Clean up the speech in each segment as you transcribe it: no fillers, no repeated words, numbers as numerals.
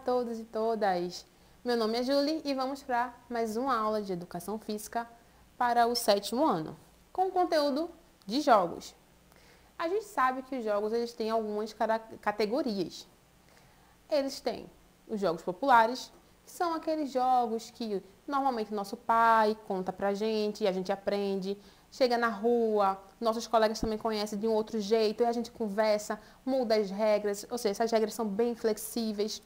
todos e todas! Meu nome é Julie e vamos para mais uma aula de Educação Física para o 7º ano, com conteúdo de jogos. A gente sabe que os jogos eles têm algumas categorias. Eles têm os jogos populares, que são aqueles jogos que normalmente nosso pai conta pra gente e a gente aprende. Chega na rua, nossos colegas também conhecem de um outro jeito e a gente conversa, muda as regras, ou seja, essas regras são bem flexíveis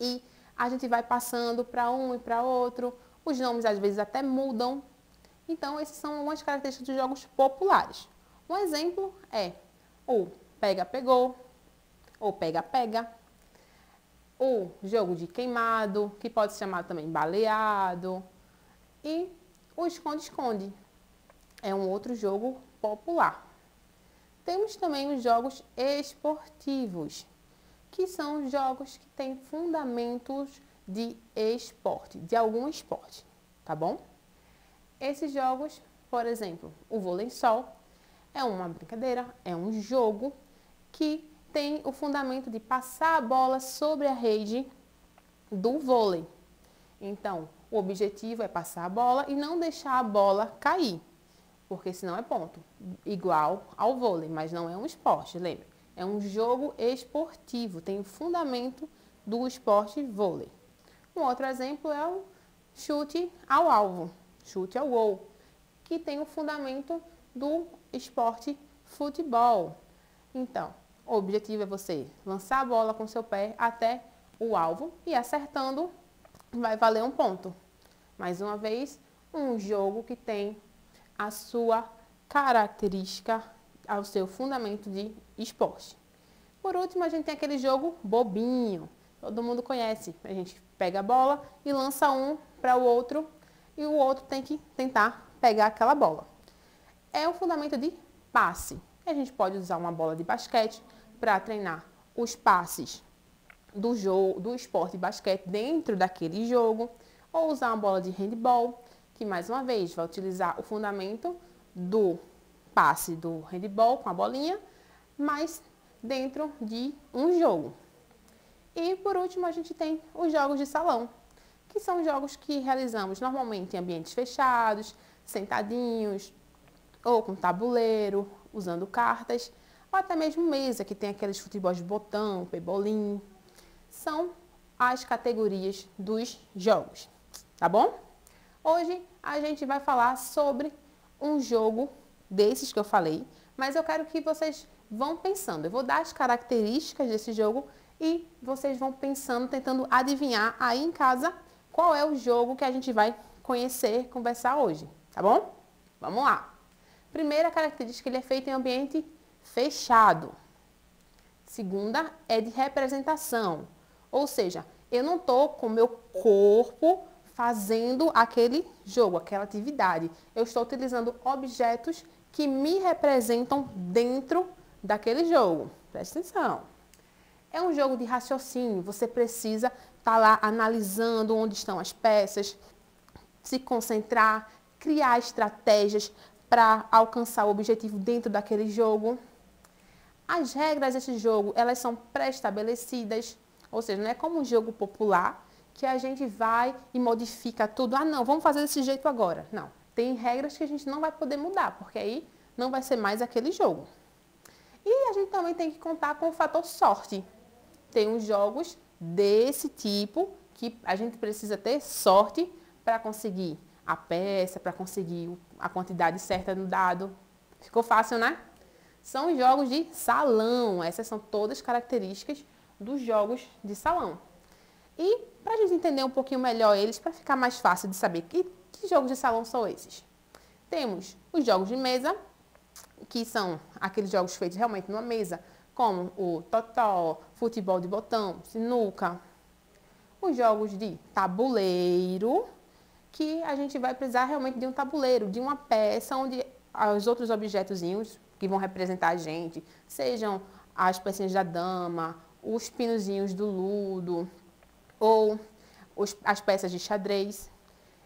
e a gente vai passando para um e para outro. Os nomes às vezes até mudam. Então, essas são algumas características dos jogos populares. Um exemplo é o pega-pegou, ou pega-pega, o jogo de queimado, que pode ser chamado também baleado, e o esconde-esconde. É um outro jogo popular. Temos também os jogos esportivos, que são jogos que têm fundamentos de esporte, de algum esporte, tá bom? Esses jogos, por exemplo, o vôlei-sol, é uma brincadeira, é um jogo que tem o fundamento de passar a bola sobre a rede do vôlei. Então, o objetivo é passar a bola e não deixar a bola cair, porque senão é ponto, igual ao vôlei, mas não é um esporte, lembra? É um jogo esportivo, tem o fundamento do esporte vôlei. Um outro exemplo é o chute ao alvo, chute ao gol, que tem o fundamento do esporte futebol. Então, o objetivo é você lançar a bola com seu pé até o alvo e acertando vai valer um ponto. Mais uma vez, um jogo que tem a sua característica, ao seu fundamento de esporte. Por último, a gente tem aquele jogo bobinho. Todo mundo conhece. A gente pega a bola e lança um para o outro e o outro tem que tentar pegar aquela bola. É o fundamento de passe. A gente pode usar uma bola de basquete para treinar os passes do jogo, do esporte de basquete dentro daquele jogo, ou usar uma bola de handball, que mais uma vez vai utilizar o fundamento do passe do handball com a bolinha, mas dentro de um jogo. E por último a gente tem os jogos de salão, que são jogos que realizamos normalmente em ambientes fechados, sentadinhos, ou com tabuleiro, usando cartas, ou até mesmo mesa, que tem aqueles futebol de botão, pebolim. São as categorias dos jogos, tá bom? Hoje a gente vai falar sobre um jogo desses que eu falei, mas eu quero que vocês vão pensando. Eu vou dar as características desse jogo e vocês vão pensando, tentando adivinhar aí em casa qual é o jogo que a gente vai conhecer, conversar hoje, tá bom? Vamos lá. Primeira característica, ele é feito em ambiente fechado. Segunda é de representação, ou seja, eu não estou com o meu corpo fazendo aquele jogo, aquela atividade. Eu estou utilizando objetos que me representam dentro daquele jogo. Presta atenção. É um jogo de raciocínio, você precisa estar lá analisando onde estão as peças, se concentrar, criar estratégias para alcançar o objetivo dentro daquele jogo. As regras desse jogo, elas são pré-estabelecidas, ou seja, não é como um jogo popular que a gente vai e modifica tudo. Ah, não, vamos fazer desse jeito agora. Não, tem regras que a gente não vai poder mudar, porque aí não vai ser mais aquele jogo. E a gente também tem que contar com o fator sorte. Tem uns jogos desse tipo que a gente precisa ter sorte para conseguir a peça, para conseguir a quantidade certa no dado. Ficou fácil, né? São os jogos de salão. Essas são todas características dos jogos de salão. E para a gente entender um pouquinho melhor eles, para ficar mais fácil de saber que jogos de salão são esses. Temos os jogos de mesa, que são aqueles jogos feitos realmente numa mesa, como o totó, futebol de botão, sinuca. Os jogos de tabuleiro, que a gente vai precisar realmente de um tabuleiro, de uma peça onde os outros objetozinhos que vão representar a gente, sejam as pecinhas da dama, os pinozinhos do ludo, ou as peças de xadrez.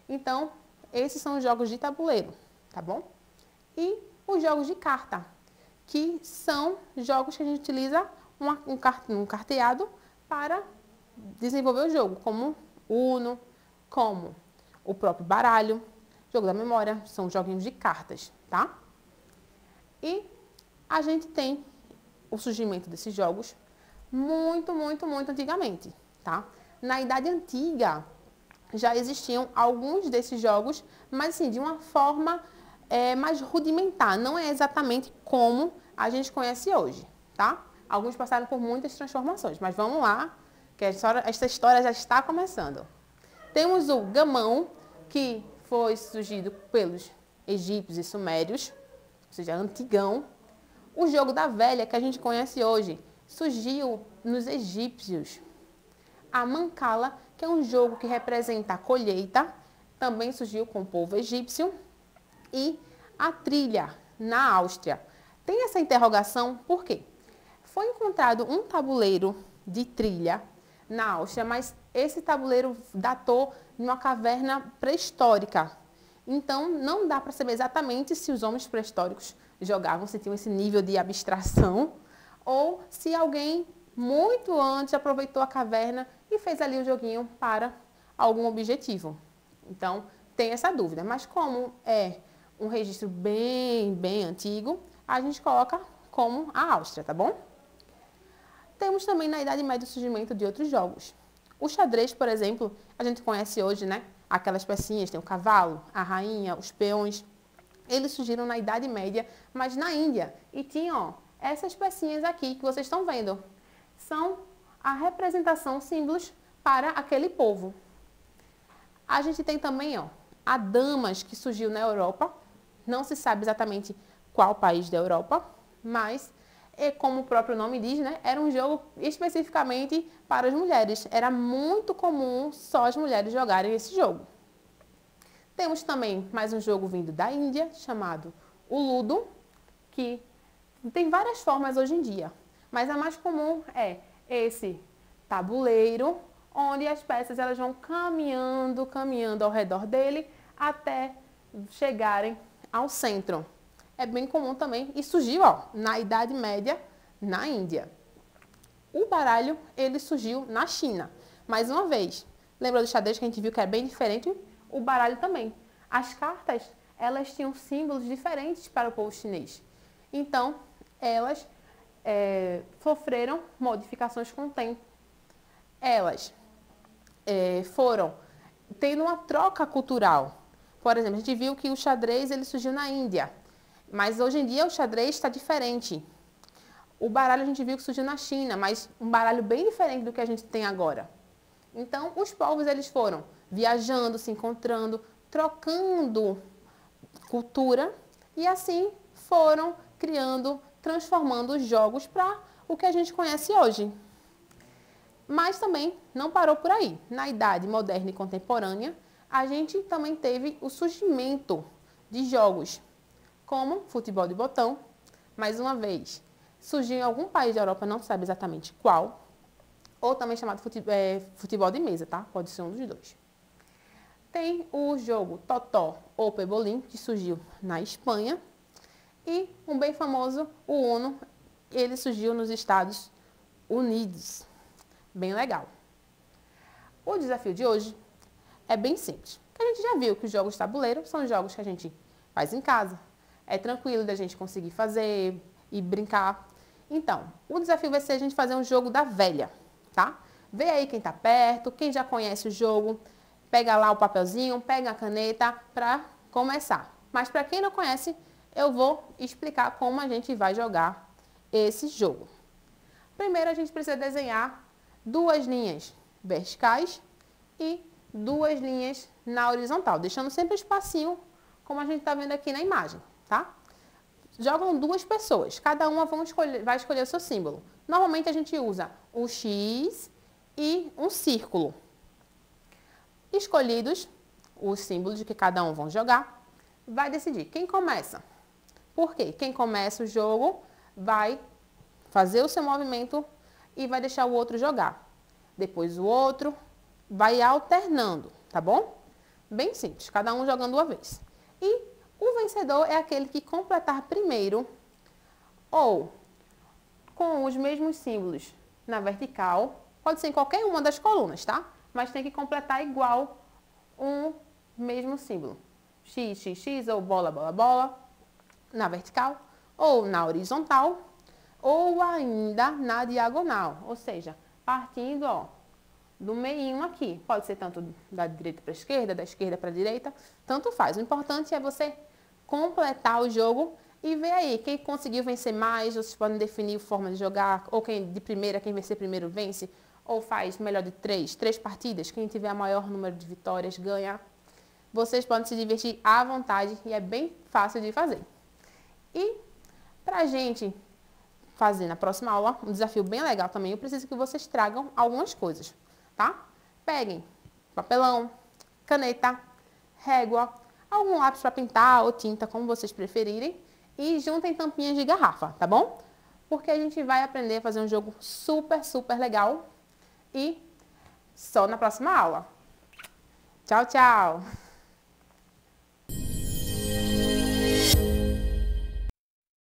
Então, esses são os jogos de tabuleiro, tá bom? E os jogos de carta, que são jogos que a gente utiliza um carteado para desenvolver o jogo, como Uno, como o próprio baralho, jogo da memória, são joguinhos de cartas, tá? E a gente tem o surgimento desses jogos muito antigamente, tá? Na Idade Antiga já existiam alguns desses jogos, mas assim, de uma forma mais rudimentar, não é exatamente como a gente conhece hoje, tá? Alguns passaram por muitas transformações, mas vamos lá, que essa história já está começando. Temos o gamão, que foi surgido pelos egípcios e sumérios, ou seja, antigão. O jogo da velha, que a gente conhece hoje, surgiu nos egípcios. A mancala, que é um jogo que representa a colheita, também surgiu com o povo egípcio. E a trilha, na Áustria. Tem essa interrogação, por quê? Foi encontrado um tabuleiro de trilha na Áustria, mas esse tabuleiro datou de uma caverna pré-histórica. Então, não dá para saber exatamente se os homens pré-históricos jogavam, se tinham esse nível de abstração, ou se alguém muito antes aproveitou a caverna e fez ali o joguinho para algum objetivo. Então, tem essa dúvida. Mas como é um registro bem antigo, a gente coloca como a Áustria, tá bom? Temos também na Idade Média o surgimento de outros jogos. O xadrez, por exemplo, a gente conhece hoje, né? Aquelas pecinhas, tem o cavalo, a rainha, os peões. Eles surgiram na Idade Média, mas na Índia. E tinham, ó, essas pecinhas aqui que vocês estão vendo. São a representação, símbolos para aquele povo. A gente tem também, ó, a damas, que surgiu na Europa. Não se sabe exatamente qual país da Europa, mas, como o próprio nome diz, né, era um jogo especificamente para as mulheres. Era muito comum só as mulheres jogarem esse jogo. Temos também mais um jogo vindo da Índia, chamado o Ludo, que tem várias formas hoje em dia, mas a mais comum é esse tabuleiro, onde as peças elas vão caminhando ao redor dele até chegarem ao centro. É bem comum também e surgiu, ó, na Idade Média, na Índia. O baralho, ele surgiu na China. Mais uma vez, lembra do xadrez que a gente viu que é bem diferente? O baralho também. As cartas, elas tinham símbolos diferentes para o povo chinês. Então, elas sofreram modificações com o tempo. Elas foram tendo uma troca cultural. Por exemplo, a gente viu que o xadrez ele surgiu na Índia, mas hoje em dia o xadrez está diferente. O baralho a gente viu que surgiu na China, mas um baralho bem diferente do que a gente tem agora. Então, os povos eles foram viajando, se encontrando, trocando cultura e assim foram criando, transformando os jogos para o que a gente conhece hoje. Mas também não parou por aí. Na idade moderna e contemporânea, a gente também teve o surgimento de jogos como futebol de botão, mais uma vez, surgiu em algum país da Europa, não sabe exatamente qual, ou também chamado futebol de mesa, tá? Pode ser um dos dois. Tem o jogo Totó ou Pebolim, que surgiu na Espanha, e um bem famoso, o Uno, ele surgiu nos Estados Unidos. Bem legal. O desafio de hoje é bem simples. A gente já viu que os jogos de tabuleiro são jogos que a gente faz em casa. É tranquilo da gente conseguir fazer e brincar. Então, o desafio vai ser a gente fazer um jogo da velha, tá? Vê aí quem tá perto, quem já conhece o jogo, pega lá o papelzinho, pega a caneta para começar. Mas para quem não conhece, eu vou explicar como a gente vai jogar esse jogo. Primeiro a gente precisa desenhar 2 linhas verticais e 2 linhas na horizontal, deixando sempre espacinho, como a gente está vendo aqui na imagem, tá? Jogam 2 pessoas, cada uma vai escolher o seu símbolo. Normalmente a gente usa um X e um círculo. Escolhidos os símbolos de que cada um vão jogar, vai decidir quem começa. Por quê? Quem começa o jogo vai fazer o seu movimento e vai deixar o outro jogar. Depois o outro vai alternando, tá bom? Bem simples, cada um jogando uma vez. E o vencedor é aquele que completar primeiro ou com os mesmos símbolos na vertical Pode ser em qualquer uma das colunas, tá? Mas tem que completar igual um mesmo símbolo. X, X, X, ou bola, bola, bola, na vertical, ou na horizontal, ou ainda na diagonal. Ou seja, partindo, ó, do meinho aqui. Pode ser tanto da direita para a esquerda, da esquerda para a direita, tanto faz. O importante é você completar o jogo e ver aí quem conseguiu vencer mais. Vocês podem definir forma de jogar, ou quem de primeira, quem vencer primeiro vence, ou faz melhor de três partidas. Quem tiver o maior número de vitórias ganha. Vocês podem se divertir à vontade e é bem fácil de fazer. E pra gente fazer na próxima aula, um desafio bem legal também, eu preciso que vocês tragam algumas coisas, tá? Peguem papelão, caneta, régua, algum lápis para pintar ou tinta, como vocês preferirem, e juntem tampinhas de garrafa, tá bom? Porque a gente vai aprender a fazer um jogo super, super legal e só na próxima aula. Tchau, tchau!